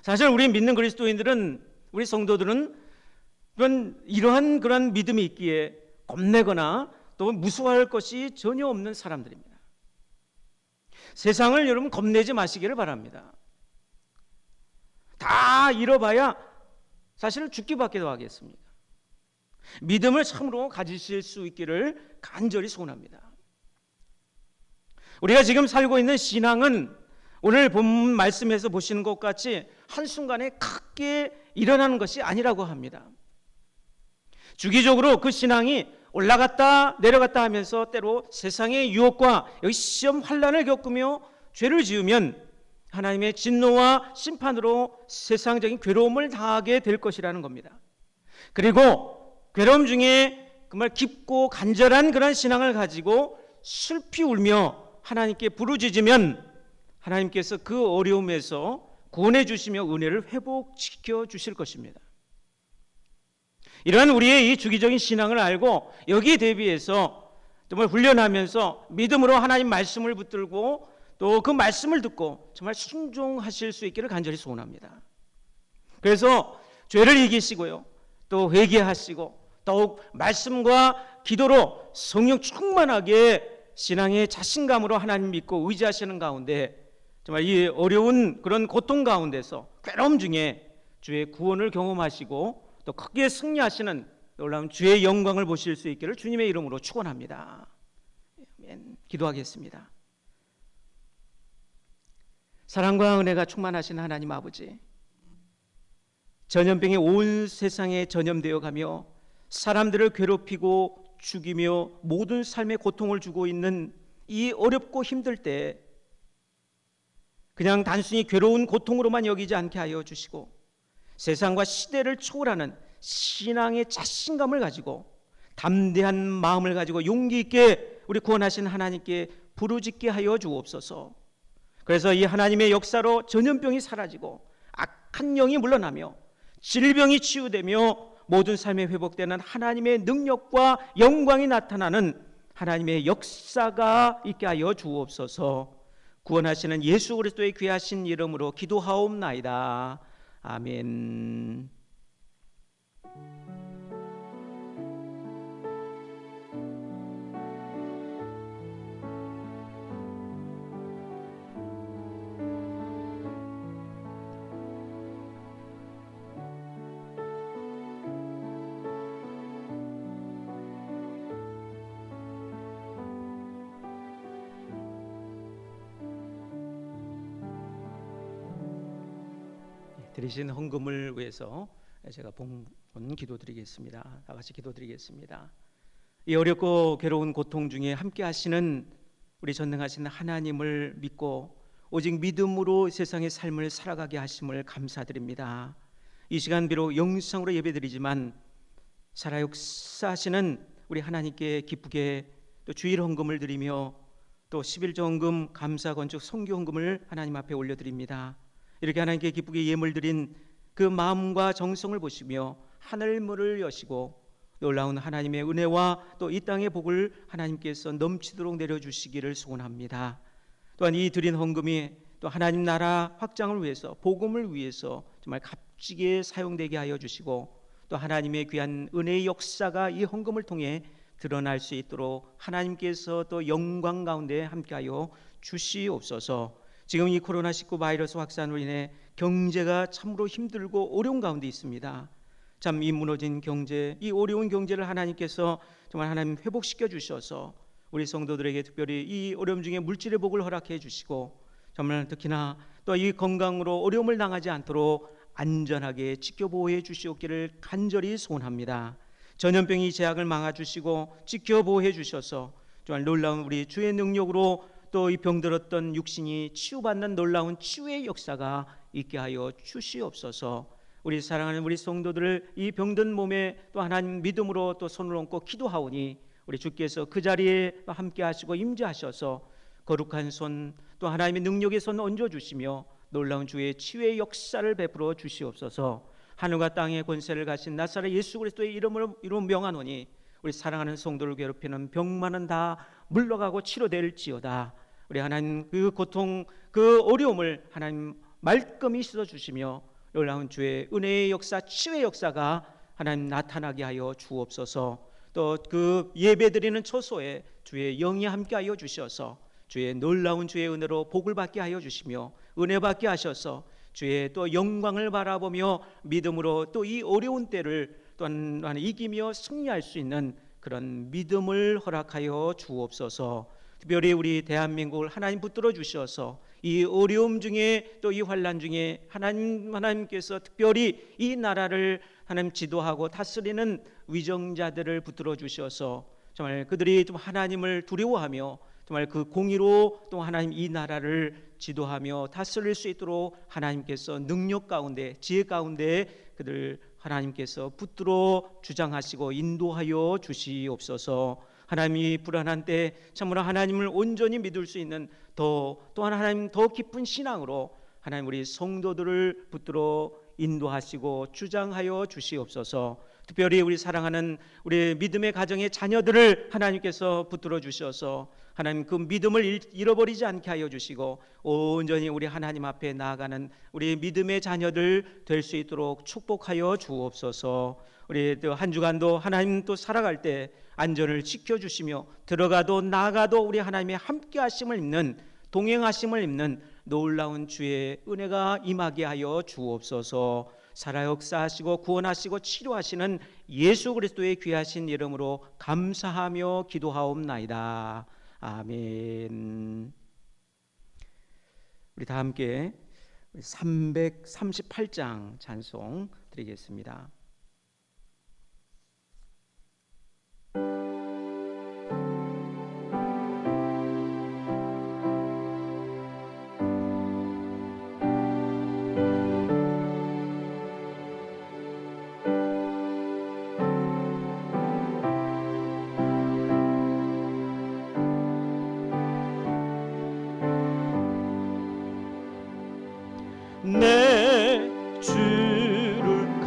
S1: 사실 우리 믿는 그리스도인들은, 우리 성도들은 이러한 그런 믿음이 있기에 겁내거나 또 무서워할 것이 전혀 없는 사람들입니다. 세상을 여러분 겁내지 마시기를 바랍니다. 다 잃어봐야 사실은 죽기밖에 더 하겠습니다. 믿음을 참으로 가지실 수 있기를 간절히 소원합니다. 우리가 지금 살고 있는 신앙은 오늘 본문 말씀에서 보시는 것 같이 한순간에 크게 일어나는 것이 아니라고 합니다. 주기적으로 그 신앙이 올라갔다 내려갔다 하면서 때로 세상의 유혹과 여기 시험 환난을 겪으며 죄를 지으면 하나님의 진노와 심판으로 세상적인 괴로움을 당하게 될 것이라는 겁니다. 그리고 괴로움 중에 정말 깊고 간절한 그런 신앙을 가지고 슬피 울며 하나님께 부르짖으면 하나님께서 그 어려움에서 구원해 주시며 은혜를 회복시켜 주실 것입니다. 이러한 우리의 이 주기적인 신앙을 알고 여기에 대비해서 정말 훈련하면서 믿음으로 하나님 말씀을 붙들고 또 그 말씀을 듣고 정말 순종하실 수 있기를 간절히 소원합니다. 그래서 죄를 이기시고요, 또 회개하시고 더욱 말씀과 기도로 성령 충만하게 신앙의 자신감으로 하나님 믿고 의지하시는 가운데 정말 이 어려운 그런 고통 가운데서 괴로움 중에 주의 구원을 경험하시고 또 크게 승리하시는 놀라운 주의 영광을 보실 수 있기를 주님의 이름으로 축원합니다. 아멘. 기도하겠습니다. 사랑과 은혜가 충만하신 하나님 아버지, 전염병이 온 세상에 전염되어 가며 사람들을 괴롭히고 죽이며 모든 삶의 고통을 주고 있는 이 어렵고 힘들 때 그냥 단순히 괴로운 고통으로만 여기지 않게 하여 주시고 세상과 시대를 초월하는 신앙의 자신감을 가지고 담대한 마음을 가지고 용기 있게 우리 구원하신 하나님께 부르짖게 하여 주옵소서. 그래서 이 하나님의 역사로 전염병이 사라지고 악한 영이 물러나며 질병이 치유되며 모든 삶에 회복되는 하나님의 능력과 영광이 나타나는 하나님의 역사가 있게 하여 주옵소서. 구원하시는 예수 그리스도의 귀하신 이름으로 기도하옵나이다. 아멘. 드리신 헌금을 위해서 제가 봉헌 기도드리겠습니다. 다 같이 기도드리겠습니다. 이 어렵고 괴로운 고통 중에 함께 하시는 우리 전능하신 하나님을 믿고 오직 믿음으로 세상의 삶을 살아가게 하심을 감사드립니다. 이 시간 비록 영상으로 예배드리지만 살아 역사하시는 우리 하나님께 기쁘게 또 주일 헌금을 드리며 또 11조 헌금, 감사 건축 선교 헌금을 하나님 앞에 올려드립니다. 이렇게 하나님께 기쁘게 예물 드린 그 마음과 정성을 보시며 하늘문을 여시고 놀라운 하나님의 은혜와 또 이 땅의 복을 하나님께서 넘치도록 내려주시기를 소원합니다. 또한 이 드린 헌금이 또 하나님 나라 확장을 위해서, 복음을 위해서 정말 값지게 사용되게 하여 주시고 또 하나님의 귀한 은혜의 역사가 이 헌금을 통해 드러날 수 있도록 하나님께서 또 영광 가운데 함께하여 주시옵소서. 지금 이 코로나19 바이러스 확산으로 인해 경제가 참으로 힘들고 어려운 가운데 있습니다. 참 이 무너진 경제, 이 어려운 경제를 하나님께서 정말 하나님 회복시켜 주셔서 우리 성도들에게 특별히 이 어려움 중에 물질의 복을 허락해 주시고 정말 특히나 또 이 건강으로 어려움을 당하지 않도록 안전하게 지켜보호해 주시옵기를 간절히 소원합니다. 전염병이 제약을 막아주시고 지켜보호해 주셔서 정말 놀라운 우리 주의 능력으로 또 이 병들었던 육신이 치유받는 놀라운 치유의 역사가 있게 하여 주시옵소서. 우리 사랑하는 우리 성도들을 이 병든 몸에 또 하나님 믿음으로 또 손을 얹고 기도하오니 우리 주께서 그 자리에 함께 하시고 임재하셔서 거룩한 손 또 하나님의 능력의 손 얹어주시며 놀라운 주의 치유의 역사를 베풀어 주시옵소서. 하늘과 땅의 권세를 가진 나사렛 예수 그리스도의 이름으로 명하노니 우리 사랑하는 성도를 괴롭히는 병만은 다 물러가고 치료될지어다. 우리 하나님 그 고통 그 어려움을 하나님 말끔히 씻어주시며 놀라운 주의 은혜의 역사 치유의 역사가 하나님 나타나게 하여 주옵소서. 또 그 예배드리는 처소에 주의 영이 함께하여 주셔서 주의 놀라운 주의 은혜로 복을 받게 하여 주시며 은혜 받게 하셔서 주의 또 영광을 바라보며 믿음으로 또 이 어려운 때를 또한 이기며 승리할 수 있는 그런 믿음을 허락하여 주옵소서. 특별히 우리 대한민국을 하나님 붙들어 주셔서 이 어려움 중에 또 이 환난 중에 하나님께서 특별히 이 나라를 하나님 지도하고 다스리는 위정자들을 붙들어 주셔서 정말 그들이 좀 하나님을 두려워하며 정말 그 공의로 또 하나님 이 나라를 지도하며 다스릴 수 있도록 하나님께서 능력 가운데 지혜 가운데 그들 하나님께서 붙들어 주장하시고 인도하여 주시옵소서. 하나님이 불안한 때 참으로 하나님을 온전히 믿을 수 있는 또한 하나님 더 깊은 신앙으로 하나님 우리 성도들을 붙들어 인도하시고 주장하여 주시옵소서. 특별히 우리 사랑하는 우리 믿음의 가정의 자녀들을 하나님께서 붙들어 주셔서 하나님 그 믿음을 잃어버리지 않게 하여 주시고 온전히 우리 하나님 앞에 나아가는 우리 믿음의 자녀들 될 수 있도록 축복하여 주옵소서. 우리 또 한 주간도 하나님 또 살아갈 때 안전을 지켜주시며 들어가도 나가도 우리 하나님의 함께하심을 입는 동행하심을 입는 놀라운 주의 은혜가 임하게 하여 주옵소서. 살아 역사하시고 구원하시고 치료하시는 예수 그리스도의 귀하신 이름으로 감사하며 기도하옵나이다. 아멘. 우리 다 함께 338장 찬송 드리겠습니다. 내 주를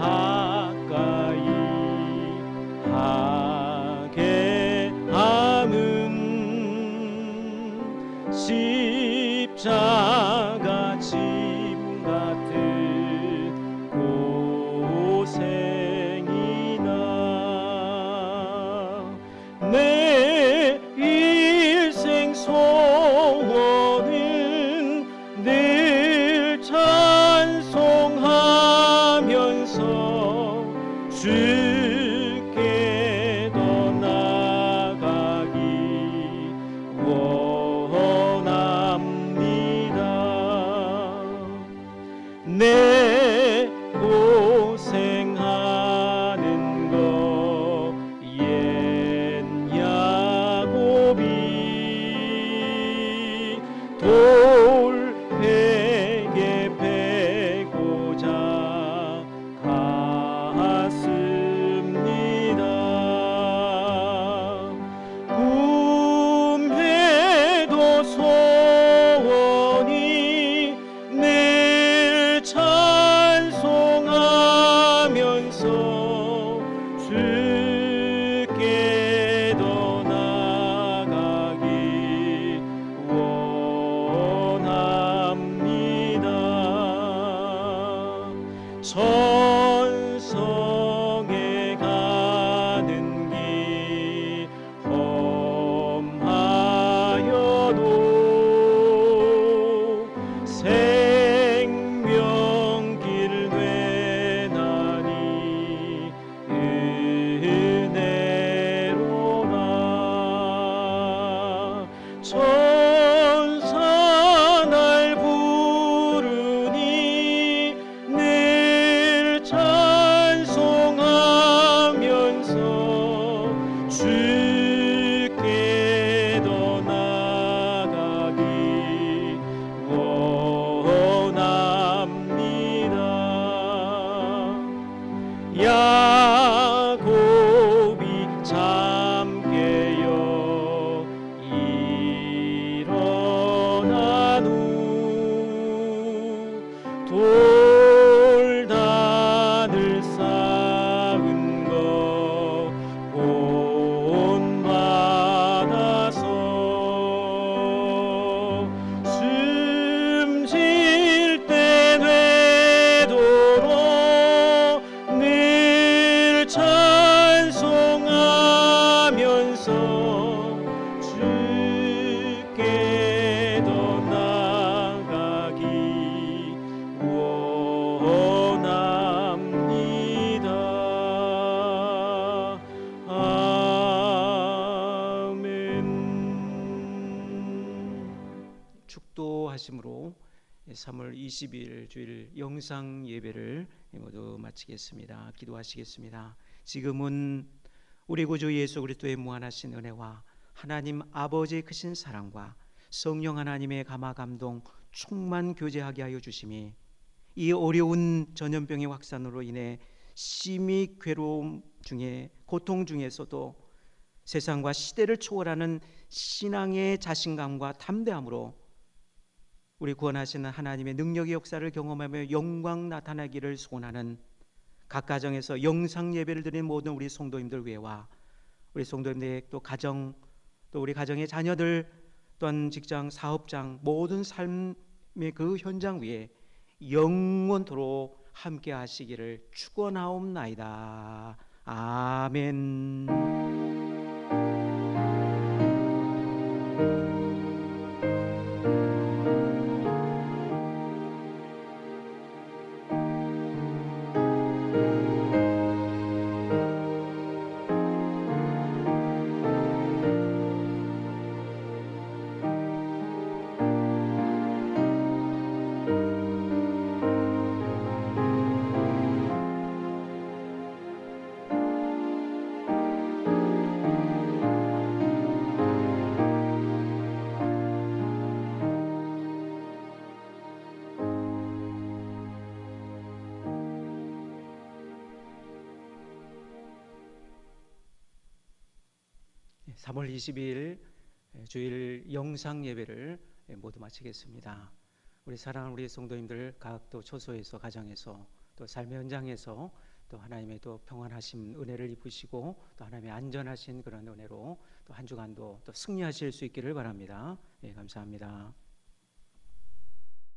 S1: 기도하심으로 3월 20일 주일 영상 예배를 모두 마치겠습니다. 기도하시겠습니다. 지금은 우리 구주 예수 그리스도의 무한하신 은혜와 하나님 아버지의 크신 사랑과 성령 하나님의 감화 감동 충만 교제하게 하여 주심이 이 어려운 전염병의 확산으로 인해 심히 괴로움 중에 고통 중에서도 세상과 시대를 초월하는 신앙의 자신감과 담대함으로 우리 구원하시는 하나님의 능력의 역사를 경험하며 영광 나타나기를 소원하는 각 가정에서 영상 예배를 드리는 모든 우리 성도님들 외와 우리 성도님들의 또 가정, 또 우리 가정의 자녀들, 또한 직장, 사업장, 모든 삶의 그 현장 위에 영원토록 함께 하시기를 축원하옵나이다. 아멘. 3월 22일 주일 영상 예배를 모두 마치겠습니다. 우리 사랑하는 우리 성도님들 각 또 처소에서 가정에서 또 삶의 현장에서 또 하나님의 또 평안하신 은혜를 입으시고 또 하나님의 안전하신 그런 은혜로 또 한 주간도 또 승리하실 수 있기를 바랍니다. 감사합니다.